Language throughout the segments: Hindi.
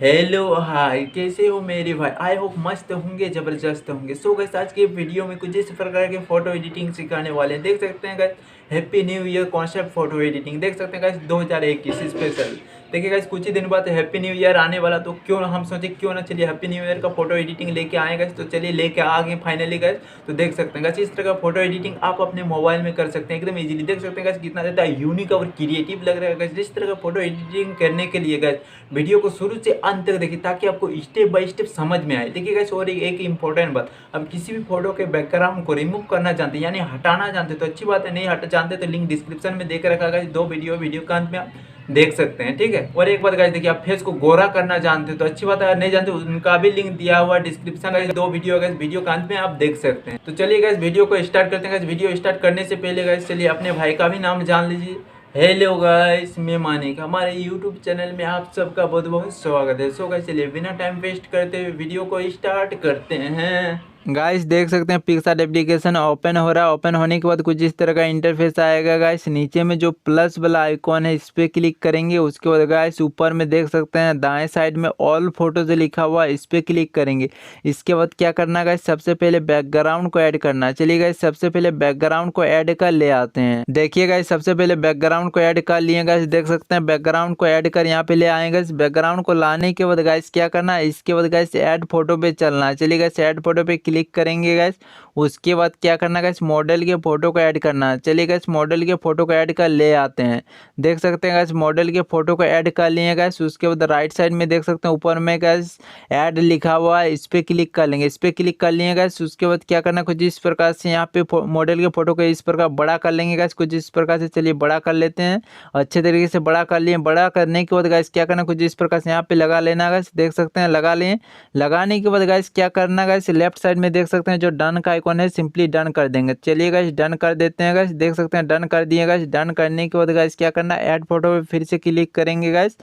हेलो हाय, कैसे हो मेरे भाई। आई होप मस्त होंगे, ज़बरदस्त होंगे। सो गाइस, आज के वीडियो में कुछ इस प्रकार के फ़ोटो एडिटिंग सिखाने वाले हैं। देख सकते हैं guys, happy new year concept photo editing. देख सकते हैं गाइस, 2021 स्पेशल। देखिए गाइस, कुछ ही दिन बाद हैप्पी न्यू ईयर आने वाला, तो क्यों हम सोचे क्यों ना चलिए हैप्पी न्यू ईयर का फोटो एडिटिंग लेके आए गाइस। तो चलिए लेके आ गए फाइनली गाइस। तो देख सकते हैं गाइस, इस तरह का फोटो एडिटिंग आप अपने मोबाइल में कर सकते हैं एकदम इजीली। देख सकते हैं गाइस, कितना ज़्यादा यूनिक और क्रिएटिव लग रहा है गाइस। जिस तरह का फोटो एडिटिंग करने के लिए गाइस, वीडियो को शुरू से अंत तक देखिए ताकि आपको स्टेप बाय स्टेप समझ में आए। देखिए गाइस, और एक इंपॉर्टेंट बात, अब किसी भी फोटो के बैकग्राउंड को रिमूव करना जानते हैं, यानी हटाना जानते हैं तो अच्छी बात है। नहीं हटा जानते तो लिंक डिस्क्रिप्शन में देकर रखा गाइस, दो वीडियो का अंत में आप देख सकते हैं, ठीक है। और एक बात गाइस, देखिए आप फेस को गोरा करना जानते हो तो अच्छी बात है, नहीं जानते उनका भी लिंक दिया हुआ डिस्क्रिप्शन गाइस, दो वीडियो गाइस, वीडियो का अंत में आप देख सकते हैं। तो चलिए गाइस, वीडियो को स्टार्ट करते हैं गाइस। वीडियो स्टार्ट करने से पहले गाइस, चलिए अपने भाई का भी नाम जान लीजिए। हेलो गाइस, मैं मानिक, हमारे यूट्यूब चैनल में आप सबका बहुत बहुत स्वागत है। सो गाइस, चलिए बिना टाइम वेस्ट करते हुए वीडियो को स्टार्ट करते हैं। गाइस देख सकते हैं पिक्सार्ट एप्लीकेशन ओपन हो रहा है। ओपन होने के बाद कुछ इस तरह का इंटरफेस आएगा गाइस। नीचे में जो प्लस वाला आइकॉन है इस पर क्लिक करेंगे। उसके बाद गाइस ऊपर में देख सकते हैं दाएं साइड में ऑल फोटोज लिखा हुआ है, इस पर क्लिक करेंगे। इसके बाद क्या करना गाइस, सबसे पहले बैकग्राउंड को ऐड करना। चलिए गाइस, सबसे पहले बैकग्राउंड को ऐड कर ले आते हैं। देखिए गाइस, सबसे पहले बैकग्राउंड को ऐड कर लिए गाइस। देख सकते हैं बैकग्राउंड को ऐड कर यहाँ पे ले आएंगे। बैकग्राउंड को लाने के बाद गाइस क्या करना है, इसके बाद गाइस ऐड फोटो पे चलना है। चलिए गाइस, ऐड फोटो पे क्लिक करेंगे गाइस। उसके बाद क्या करना गाइस, मॉडल के फोटो को ऐड करना है। चलिए गाइस, मॉडल के फोटो को ऐड कर ले आते हैं। देख सकते हैं गाइस, मॉडल के फोटो को ऐड कर लिए गाइस। उसके बाद राइट साइड में देख सकते हैं ऊपर में गाइस ऐड लिखा हुआ है, इस पे क्लिक कर लेंगे। इस पे क्लिक कर लिए गाइस। उसके बाद क्या करना, कुछ इस प्रकार से यहाँ पे मॉडल के फोटो को इस प्रकार बड़ा कर लेंगे गाइस, कुछ इस प्रकार से। चलिए बड़ा कर लेते हैं, अच्छे तरीके से बड़ा कर लिए। बड़ा करने के बाद गाइस क्या करना, कुछ इस प्रकार से यहाँ पे लगा लेना गाइस। देख सकते हैं लगा लें। लगाने के बाद गाइस क्या करना गाइस, लेफ्ट साइड में देख सकते हैं जो डन का आइकॉन है, सिंपली डन कर देंगे। चलिए गाइस, डन कर देते हैं गाइस। देख सकते हैं डन कर दिए गाइस। डन करने के बाद गाइस क्या करना, ऐड फोटो पे फिर से क्लिक करेंगे गाइस।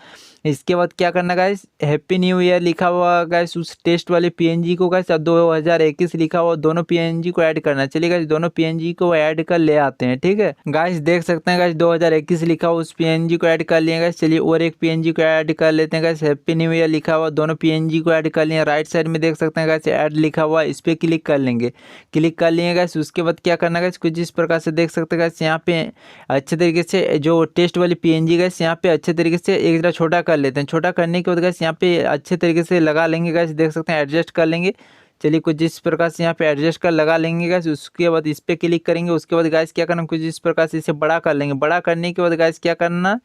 इसके बाद क्या करना गाइस, हैप्पी न्यू ईयर लिखा हुआ गाइस उस टेस्ट वाले पीएनजी को गाइस, 2021 लिखा हुआ दोनों पीएनजी को ऐड करना। चलिए गाइस, दोनों पीएनजी को ऐड कर ले आते हैं, ठीक है। गाइस देख सकते हैं गाइस, 2021 लिखा हुआ उस पीएनजी को ऐड कर लिए गाइस। चलिए और एक पीएनजी को ऐड कर लेते हैं गाइस, हैप्पी न्यू ईयर लिखा हुआ दोनों पीएनजी को ऐड कर लिए। राइट साइड में देख सकते हैं गाइस ऐड लिखा हुआ, इस पे क्लिक कर लेंगे। क्लिक कर लिए गाइस। उसके बाद क्या करना गाइस, कुछ इस प्रकार से देख सकते हैं गाइस, यहाँ पे अच्छे तरीके से जो टेस्ट वाली पीएनजी गाइस यहाँ पे अच्छे तरीके से एक जरा छोटा कर लेते हैं। छोटा करने के बाद गाइस यहाँ पे अच्छे तरीके से लगा लेंगे गाइस। देख सकते हैं एडजस्ट कर लेंगे। चलिए कुछ इस प्रकार से यहाँ पे एडजस्ट कर लगा लेंगे गाइस। उसके बाद इस पे क्लिक करेंगे। उसके बाद गाइस क्या करना, कुछ इस प्रकार से इसे बड़ा कर लेंगे। बड़ा करने के बाद गाइस क्या करना,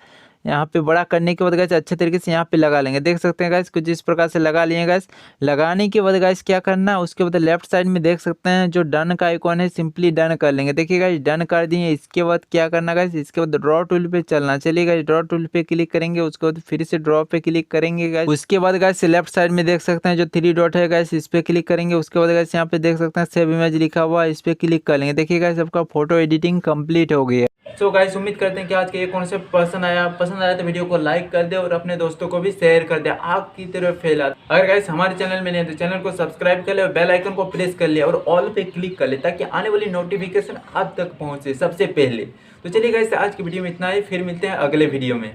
यहाँ पे बड़ा करने के बाद गाइस अच्छे तरीके से यहाँ पे लगा लेंगे। देख सकते हैं गाइस, कुछ इस प्रकार से लगा लिए गाइस। लगाने के बाद गाइस क्या करना, उसके बाद लेफ्ट साइड में देख सकते हैं जो डन का आइकॉन है, सिंपली डन कर लेंगे। देखिए गाइस, डन कर दिए। इसके बाद क्या करना गाइस, इसके बाद ड्रॉ टूल पे चलना। चलिए गाइस, ड्रॉ टूल पे क्लिक करेंगे। उसके बाद फिर से ड्रॉ पे क्लिक करेंगे गाइस। उसके बाद गाइस लेफ्ट साइड में देख सकते हैं जो 3 डॉट है गाइस, इस पे क्लिक करेंगे। उसके बाद गाइस यहाँ पे देख सकते हैं सेव इमेज लिखा हुआ है, इस पे क्लिक कर लेंगे। देखिए गाइस, आपका फोटो एडिटिंग कंप्लीट हो गई है। सो गाइस, उम्मीद करते हैं कि आज के ये कॉन्सेप्ट पसंद आया तो वीडियो को लाइक कर दे और अपने दोस्तों को भी शेयर कर दे, आग की तरह फैला। अगर गाइस हमारे चैनल में नहीं है तो चैनल को सब्सक्राइब कर ले और बेल आइकन को प्रेस कर ले और ऑल पे क्लिक कर ले ताकि आने वाली नोटिफिकेशन आप तक पहुंचे सबसे पहले। तो चलिए गाइस, आज की वीडियो में इतना ही, फिर मिलते हैं अगले वीडियो में।